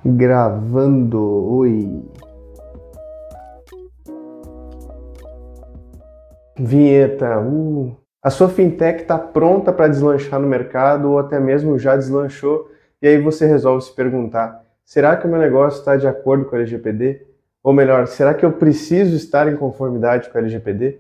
Gravando, oi. Vinheta, A sua fintech está pronta para deslanchar no mercado ou até mesmo já deslanchou e aí você resolve se perguntar, será que o meu negócio está de acordo com a LGPD? Ou melhor, será que eu preciso estar em conformidade com a LGPD?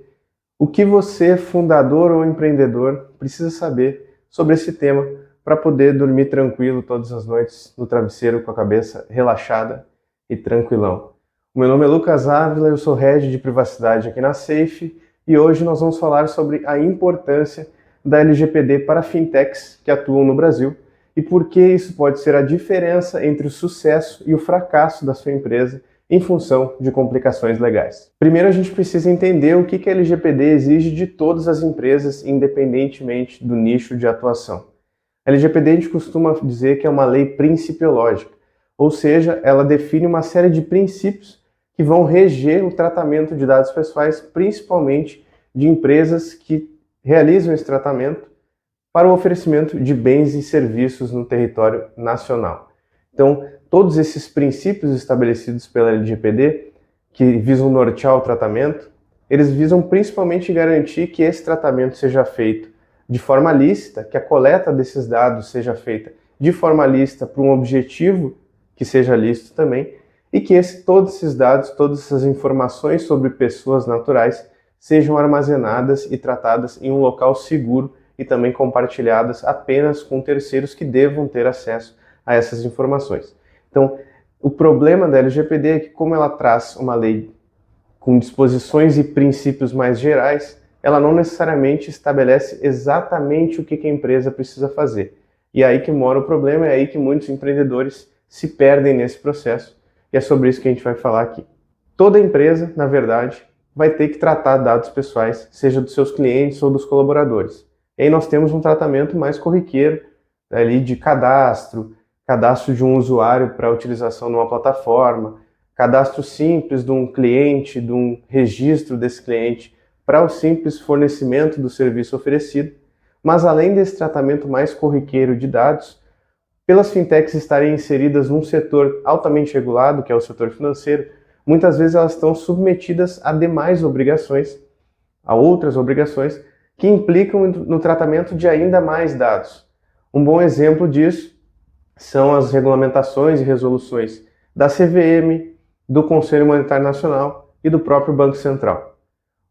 O que você, fundador ou empreendedor, precisa saber sobre esse tema para poder dormir tranquilo todas as noites no travesseiro com a cabeça relaxada e tranquilão. O meu nome é Lucas Ávila, eu sou Head de Privacidade aqui na Safe e hoje nós vamos falar sobre a importância da LGPD para fintechs que atuam no Brasil e por que isso pode ser a diferença entre o sucesso e o fracasso da sua empresa em função de complicações legais. Primeiro a gente precisa entender o que a LGPD exige de todas as empresas, independentemente do nicho de atuação. A LGPD a gente costuma dizer que é uma lei principiológica, ou seja, ela define uma série de princípios que vão reger o tratamento de dados pessoais, principalmente de empresas que realizam esse tratamento para o oferecimento de bens e serviços no território nacional. Então, todos esses princípios estabelecidos pela LGPD, que visam nortear o tratamento, eles visam principalmente garantir que esse tratamento seja feito de forma lícita, que a coleta desses dados seja feita de forma lícita para um objetivo que seja lícito também, e que todos esses dados, todas essas informações sobre pessoas naturais sejam armazenadas e tratadas em um local seguro e também compartilhadas apenas com terceiros que devam ter acesso a essas informações. Então, o problema da LGPD é que, como ela traz uma lei com disposições e princípios mais gerais, ela não necessariamente estabelece exatamente o que a empresa precisa fazer. E é aí que mora o problema, é aí que muitos empreendedores se perdem nesse processo, e é sobre isso que a gente vai falar aqui. Toda empresa, na verdade, vai ter que tratar dados pessoais, seja dos seus clientes ou dos colaboradores. E aí nós temos um tratamento mais corriqueiro, ali de cadastro de um usuário para utilização numa plataforma, cadastro simples de um cliente, de um registro desse cliente para o simples fornecimento do serviço oferecido. Mas além desse tratamento mais corriqueiro de dados, pelas fintechs estarem inseridas num setor altamente regulado, que é o setor financeiro, muitas vezes elas estão submetidas a demais obrigações, a outras obrigações, que implicam no tratamento de ainda mais dados. Um bom exemplo disso são as regulamentações e resoluções da CVM, do Conselho Monetário Nacional e do próprio Banco Central.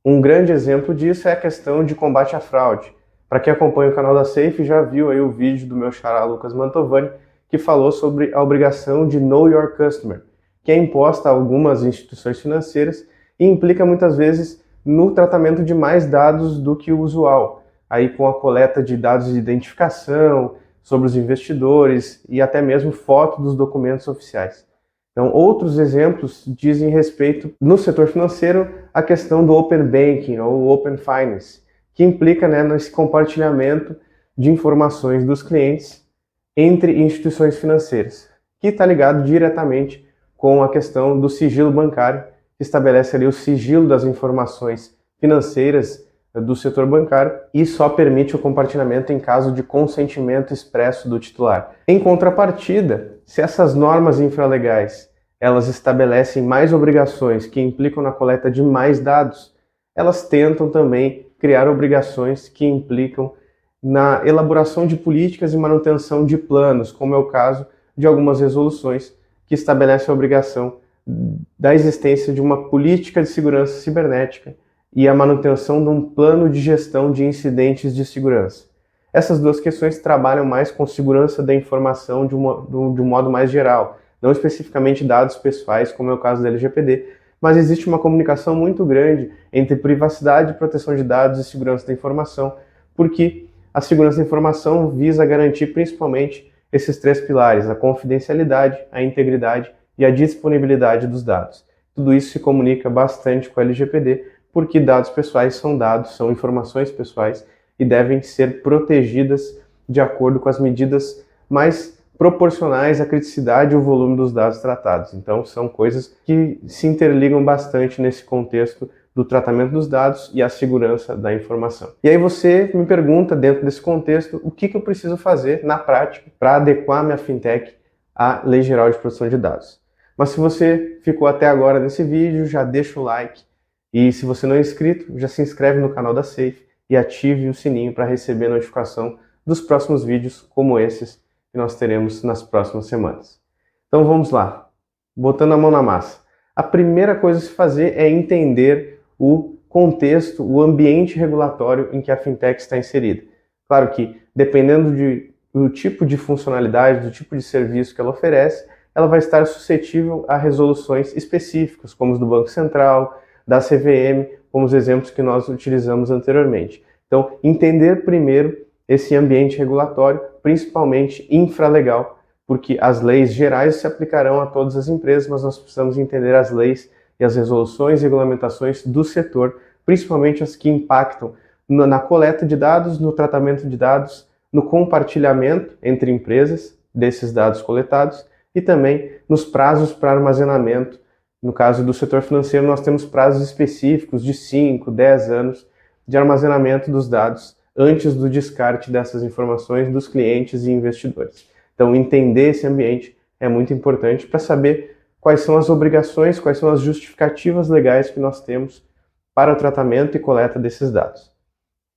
Um grande exemplo disso é a questão de combate à fraude. Para quem acompanha o canal da Safe já viu aí o vídeo do meu xará Lucas Mantovani, que falou sobre a obrigação de Know Your Customer, que é imposta a algumas instituições financeiras e implica muitas vezes no tratamento de mais dados do que o usual, aí com a coleta de dados de identificação sobre os investidores e até mesmo foto dos documentos oficiais. Então, outros exemplos dizem respeito, no setor financeiro, a questão do Open Banking ou Open Finance, que implica nesse compartilhamento de informações dos clientes entre instituições financeiras, que está ligado diretamente com a questão do sigilo bancário, que estabelece ali o sigilo das informações financeiras do setor bancário e só permite o compartilhamento em caso de consentimento expresso do titular. Em contrapartida, se essas normas infralegais elas estabelecem mais obrigações que implicam na coleta de mais dados, elas tentam também criar obrigações que implicam na elaboração de políticas e manutenção de planos, como é o caso de algumas resoluções que estabelecem a obrigação da existência de uma política de segurança cibernética e a manutenção de um plano de gestão de incidentes de segurança. Essas duas questões trabalham mais com segurança da informação de um modo mais geral, não especificamente dados pessoais, como é o caso da LGPD, mas existe uma comunicação muito grande entre privacidade, proteção de dados e segurança da informação, porque a segurança da informação visa garantir principalmente esses três pilares: a confidencialidade, a integridade e a disponibilidade dos dados. Tudo isso se comunica bastante com a LGPD, porque dados pessoais são dados, são informações pessoais e devem ser protegidas de acordo com as medidas mais proporcionais à criticidade e ao volume dos dados tratados. Então, são coisas que se interligam bastante nesse contexto do tratamento dos dados e a segurança da informação. E aí você me pergunta, dentro desse contexto, o que eu preciso fazer na prática para adequar minha fintech à Lei Geral de Proteção de Dados. Mas se você ficou até agora nesse vídeo, já deixa o like e se você não é inscrito, já se inscreve no canal da Safe e ative o sininho para receber notificação dos próximos vídeos como esses que nós teremos nas próximas semanas. Então vamos lá, botando a mão na massa. A primeira coisa a se fazer é entender o contexto, o ambiente regulatório em que a fintech está inserida. Claro que, dependendo do tipo de funcionalidade, do tipo de serviço que ela oferece, ela vai estar suscetível a resoluções específicas, como os do Banco Central, da CVM, como os exemplos que nós utilizamos anteriormente. Então, entender primeiro esse ambiente regulatório, principalmente infralegal, porque as leis gerais se aplicarão a todas as empresas, mas nós precisamos entender as leis e as resoluções e regulamentações do setor, principalmente as que impactam na coleta de dados, no tratamento de dados, no compartilhamento entre empresas desses dados coletados e também nos prazos para armazenamento. No caso do setor financeiro, nós temos prazos específicos de 5, 10 anos de armazenamento dos dados antes do descarte dessas informações dos clientes e investidores. Então, entender esse ambiente é muito importante para saber quais são as obrigações, quais são as justificativas legais que nós temos para o tratamento e coleta desses dados.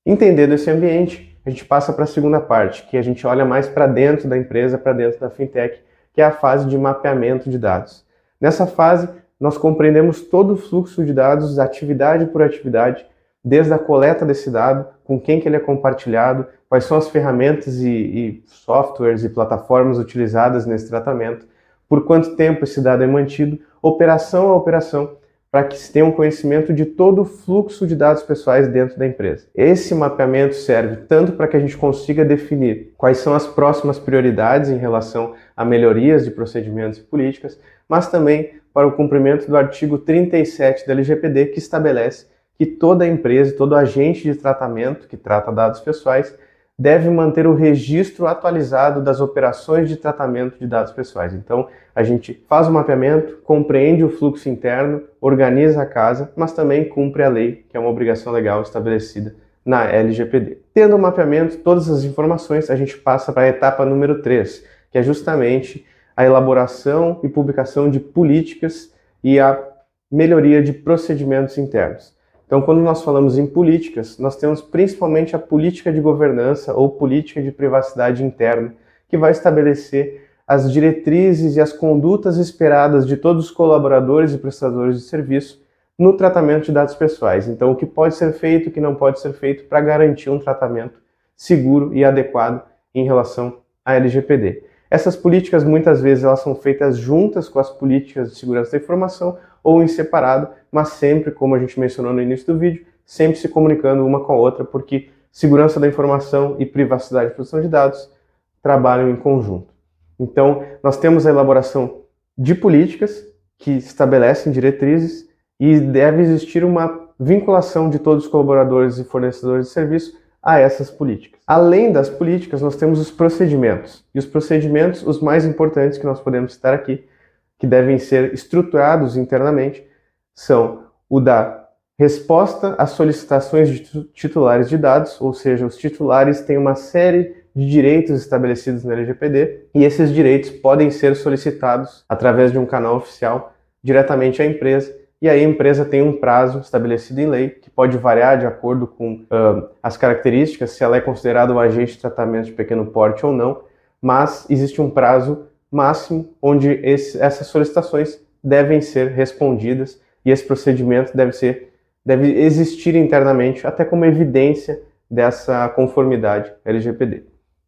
Entendendo esse ambiente, a gente passa para a segunda parte, que a gente olha mais para dentro da empresa, para dentro da fintech, que é a fase de mapeamento de dados. Nessa fase, nós compreendemos todo o fluxo de dados, atividade por atividade, desde a coleta desse dado, com quem que ele é compartilhado, quais são as ferramentas e softwares e plataformas utilizadas nesse tratamento, por quanto tempo esse dado é mantido, operação a operação, para que se tenha um conhecimento de todo o fluxo de dados pessoais dentro da empresa. Esse mapeamento serve tanto para que a gente consiga definir quais são as próximas prioridades em relação a melhorias de procedimentos e políticas, mas também para o cumprimento do artigo 37 da LGPD, que estabelece que toda empresa, todo agente de tratamento que trata dados pessoais deve manter o registro atualizado das operações de tratamento de dados pessoais. Então, a gente faz o mapeamento, compreende o fluxo interno, organiza a casa, mas também cumpre a lei, que é uma obrigação legal estabelecida na LGPD. Tendo o mapeamento, todas as informações, a gente passa para a etapa número 3, que é justamente a elaboração e publicação de políticas e a melhoria de procedimentos internos. Então, quando nós falamos em políticas, nós temos principalmente a política de governança ou política de privacidade interna, que vai estabelecer as diretrizes e as condutas esperadas de todos os colaboradores e prestadores de serviço no tratamento de dados pessoais. Então, o que pode ser feito, o que não pode ser feito para garantir um tratamento seguro e adequado em relação à LGPD. Essas políticas, muitas vezes, elas são feitas juntas com as políticas de segurança da informação ou em separado, mas sempre, como a gente mencionou no início do vídeo, sempre se comunicando uma com a outra, porque segurança da informação e privacidade e proteção de dados trabalham em conjunto. Então, nós temos a elaboração de políticas que estabelecem diretrizes e deve existir uma vinculação de todos os colaboradores e fornecedores de serviço a essas políticas. Além das políticas, nós temos os procedimentos. E os procedimentos, os mais importantes que nós podemos citar aqui, que devem ser estruturados internamente, são o da resposta às solicitações de titulares de dados, ou seja, os titulares têm uma série de direitos estabelecidos na LGPD e esses direitos podem ser solicitados através de um canal oficial diretamente à empresa, e aí a empresa tem um prazo estabelecido em lei, que pode variar de acordo com as características, se ela é considerada um agente de tratamento de pequeno porte ou não, mas existe um prazo máximo onde essas solicitações devem ser respondidas e esse procedimento deve existir internamente até como evidência dessa conformidade LGPD.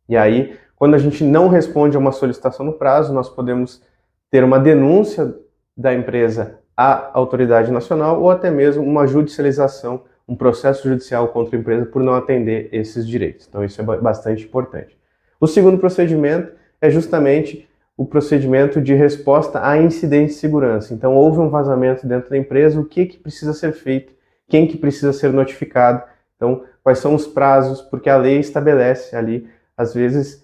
E aí, quando a gente não responde a uma solicitação no prazo, nós podemos ter uma denúncia da empresa à autoridade nacional ou até mesmo uma judicialização, um processo judicial contra a empresa por não atender esses direitos. Então isso é bastante importante. O segundo procedimento é justamente o procedimento de resposta a incidentes de segurança. Então houve um vazamento dentro da empresa, o que precisa ser feito, quem que precisa ser notificado, então quais são os prazos, porque a lei estabelece ali, às vezes,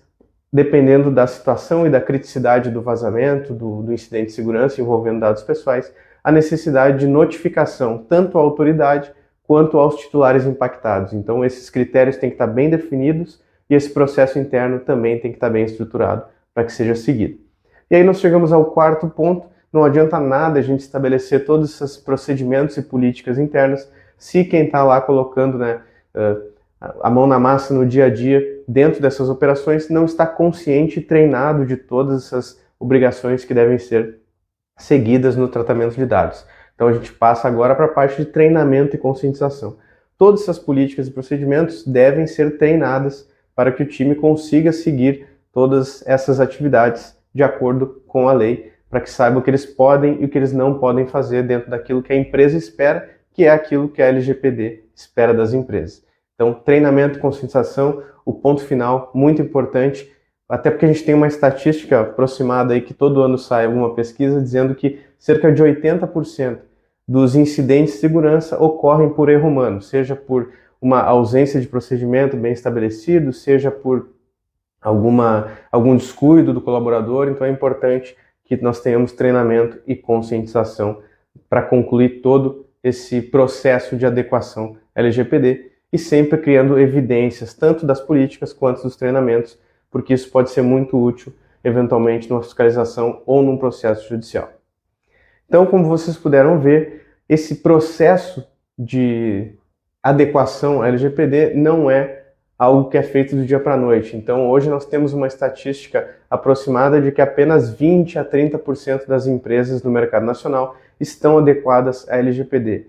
dependendo da situação e da criticidade do vazamento, do incidente de segurança envolvendo dados pessoais, a necessidade de notificação tanto à autoridade quanto aos titulares impactados. Então esses critérios têm que estar bem definidos e esse processo interno também tem que estar bem estruturado para que seja seguido. E aí nós chegamos ao quarto ponto: não adianta nada a gente estabelecer todos esses procedimentos e políticas internas se quem está lá colocando, né, a mão na massa no dia a dia dentro dessas operações não está consciente e treinado de todas essas obrigações que devem ser seguidas no tratamento de dados. Então a gente passa agora para a parte de treinamento e conscientização. Todas essas políticas e procedimentos devem ser treinadas para que o time consiga seguir todas essas atividades de acordo com a lei, para que saibam o que eles podem e o que eles não podem fazer dentro daquilo que a empresa espera, que é aquilo que a LGPD espera das empresas. Então, treinamento e conscientização, o ponto final, muito importante, até porque a gente tem uma estatística aproximada aí que todo ano sai alguma pesquisa dizendo que cerca de 80% dos incidentes de segurança ocorrem por erro humano, seja por uma ausência de procedimento bem estabelecido, seja por algum descuido do colaborador. Então é importante que nós tenhamos treinamento e conscientização para concluir todo esse processo de adequação LGPD e sempre criando evidências tanto das políticas quanto dos treinamentos, porque isso pode ser muito útil eventualmente numa fiscalização ou num processo judicial. Então, como vocês puderam ver, esse processo de adequação à LGPD não é algo que é feito do dia para a noite. Então, hoje nós temos uma estatística aproximada de que apenas 20 a 30% das empresas no mercado nacional estão adequadas à LGPD.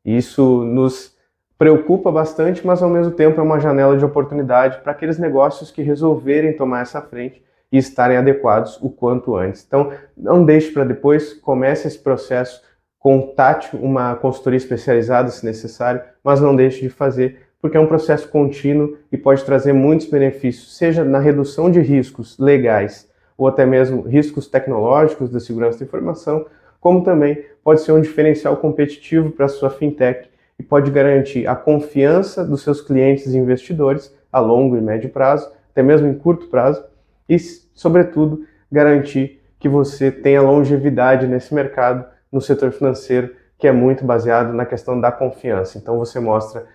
Isso nos preocupa bastante, mas ao mesmo tempo é uma janela de oportunidade para aqueles negócios que resolverem tomar essa frente e estarem adequados o quanto antes. Então, não deixe para depois, comece esse processo, contate uma consultoria especializada se necessário, mas não deixe de fazer, porque é um processo contínuo e pode trazer muitos benefícios, seja na redução de riscos legais ou até mesmo riscos tecnológicos da segurança da informação, como também pode ser um diferencial competitivo para a sua fintech e pode garantir a confiança dos seus clientes e investidores a longo e médio prazo, até mesmo em curto prazo, e, sobretudo, garantir que você tenha longevidade nesse mercado, no setor financeiro, que é muito baseado na questão da confiança. Então você mostra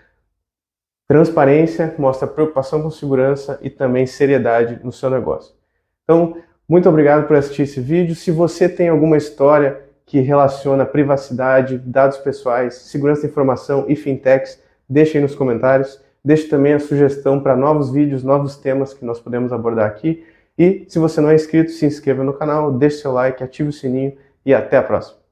transparência, mostra preocupação com segurança e também seriedade no seu negócio. Então, muito obrigado por assistir esse vídeo. Se você tem alguma história que relaciona privacidade, dados pessoais, segurança da informação e fintechs, deixe aí nos comentários. Deixe também a sugestão para novos vídeos, novos temas que nós podemos abordar aqui. E se você não é inscrito, se inscreva no canal, deixe seu like, ative o sininho e até a próxima.